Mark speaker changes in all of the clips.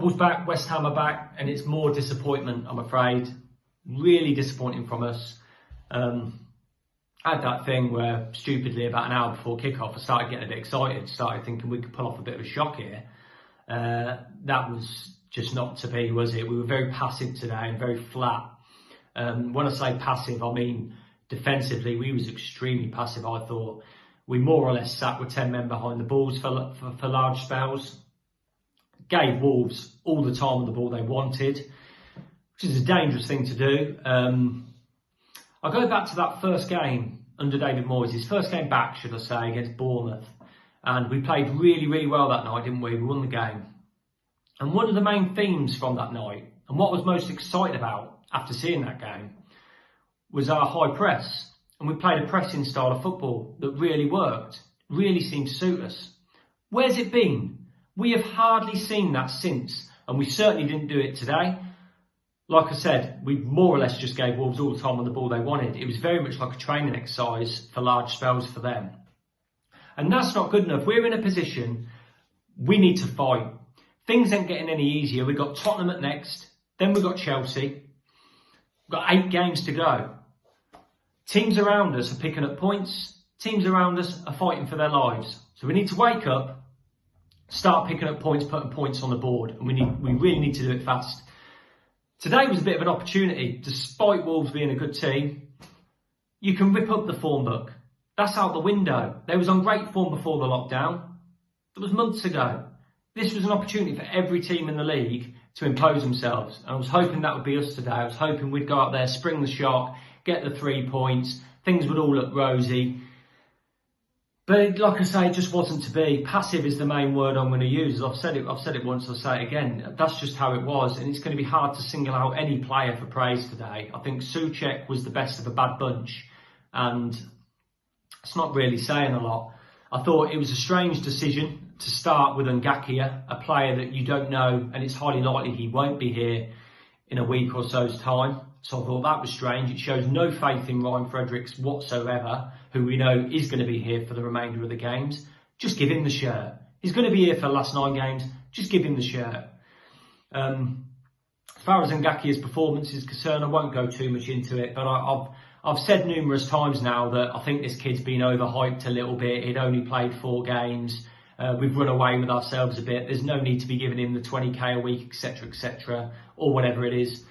Speaker 1: Football's back, West Ham are back, and it's more disappointment, I'm afraid. Really disappointing from us. I had that thing where, stupidly, about an hour before kickoff, I started getting a bit excited, started thinking we could pull off a bit of a shock here. That was just not to be, was it? We were very passive today and very flat. When I say passive, I mean defensively, we was extremely passive, I thought. We more or less sat with 10 men behind the balls for large spells. Gave Wolves all the time on the ball they wanted, which is a dangerous thing to do. I go back to that first game under David Moyes, his first game back, should I say, against Bournemouth. And we played really, really well that night, didn't we? We won the game. And one of the main themes from that night, and what I was most excited about after seeing that game, was our high press. And we played a pressing style of football that really worked, really seemed to suit us. Where's it been? We have hardly seen that since, and we certainly didn't do it today. Like I said, we more or less just gave Wolves all the time on the ball they wanted. It was very much like a training exercise for large spells for them. And that's not good enough. We're in a position, we need to fight. Things ain't getting any easier. We've got Tottenham at next, then we've got Chelsea. We've got 8 games to go. Teams around us are picking up points. Teams around us are fighting for their lives. So we need to wake up, start picking up points, putting points on the board. And we really need to do it fast. Today was a bit of an opportunity. Despite Wolves being a good team, you can rip up the form book. That's out the window. They was on great form before the lockdown. That was months ago. This was an opportunity for every team in the league to impose themselves. And I was hoping that would be us today. I was hoping we'd go out there, spring the shock, get the 3 points. Things would all look rosy. But like I say, it just wasn't to be. Passive is the main word I'm going to use. I've said it once, I'll say it again. That's just how it was. And it's going to be hard to single out any player for praise today. I think Souček was the best of a bad bunch. And it's not really saying a lot. I thought it was a strange decision to start with Ngakia, a player that you don't know, and it's highly likely he won't be here in a week or so's time. So I thought that was strange. It shows no faith in Ryan Fredericks whatsoever, who we know is going to be here for the remainder of the games. Just give him the shirt. He's going to be here for the last 9 games. Just give him the shirt. As far as Ngakia's performance is concerned, I won't go too much into it, but I've said numerous times now that I think this kid's been overhyped a little bit. He'd only played 4 games. We've run away with ourselves a bit. There's no need to be giving him the 20k a week, etc., or whatever it is.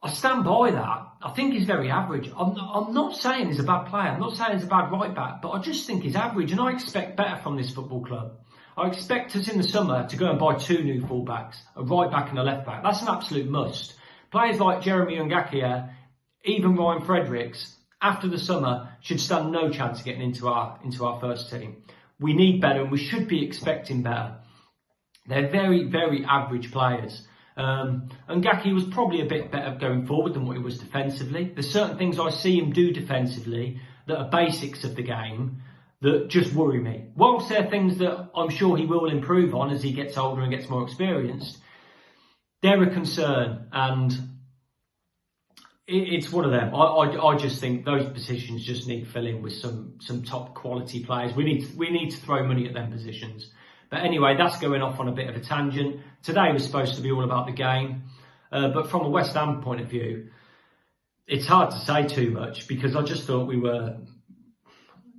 Speaker 1: I stand by that. I think he's very average. I'm not saying he's a bad player. I'm not saying he's a bad right back, but I just think he's average, and I expect better from this football club. I expect us in the summer to go and buy 2 new fullbacks, a right back and a left back. That's an absolute must. Players like Jeremy Ngakia, even Ryan Fredericks, after the summer, should stand no chance of getting into our first team. We need better, and we should be expecting better. They're very, very average players. Ngakia was probably a bit better going forward than what he was defensively. There's certain things I see him do defensively that are basics of the game that just worry me. Whilst there are things that I'm sure he will improve on as he gets older and gets more experienced, they're a concern, and it's one of them. I just think those positions just need filling with some top quality players. We need to throw money at them positions. But anyway, that's going off on a bit of a tangent. Today was supposed to be all about the game. But from a West Ham point of view, it's hard to say too much because I just thought we were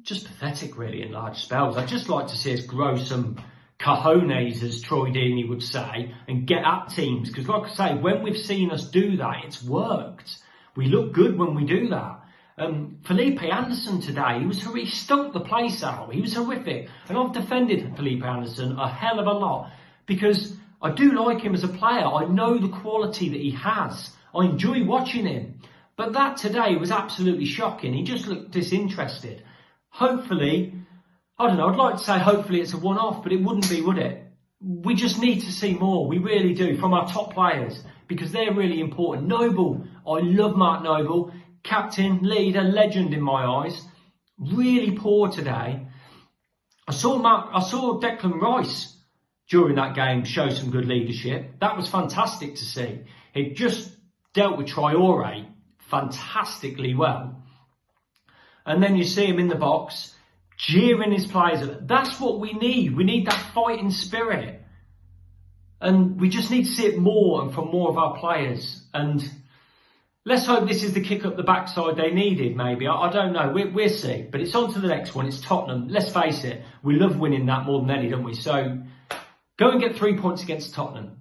Speaker 1: just pathetic really in large spells. I'd just like to see us grow some cojones, as Troy Deeney would say, and get at teams. Because like I say, when we've seen us do that, it's worked. We look good when we do that. Felipe Anderson today, he stunk the place out. He was horrific. And I've defended Felipe Anderson a hell of a lot because I do like him as a player. I know the quality that he has. I enjoy watching him. But that today was absolutely shocking. He just looked disinterested. Hopefully, I don't know, I'd like to say hopefully it's a one-off, but it wouldn't be, would it? We just need to see more. We really do, from our top players, because they're really important. Noble, I love Mark Noble. Captain, leader, legend in my eyes. Really poor today. I saw Declan Rice during that game show some good leadership. That was fantastic to see. He just dealt with Traore fantastically well. And then you see him in the box, jeering his players. That's what we need. We need that fighting spirit. And we just need to see it more and from more of our players. And let's hope this is the kick up the backside they needed, maybe. I don't know. We'll see. But it's on to the next one. It's Tottenham. Let's face it. We love winning that more than any, don't we? So go and get 3 points against Tottenham.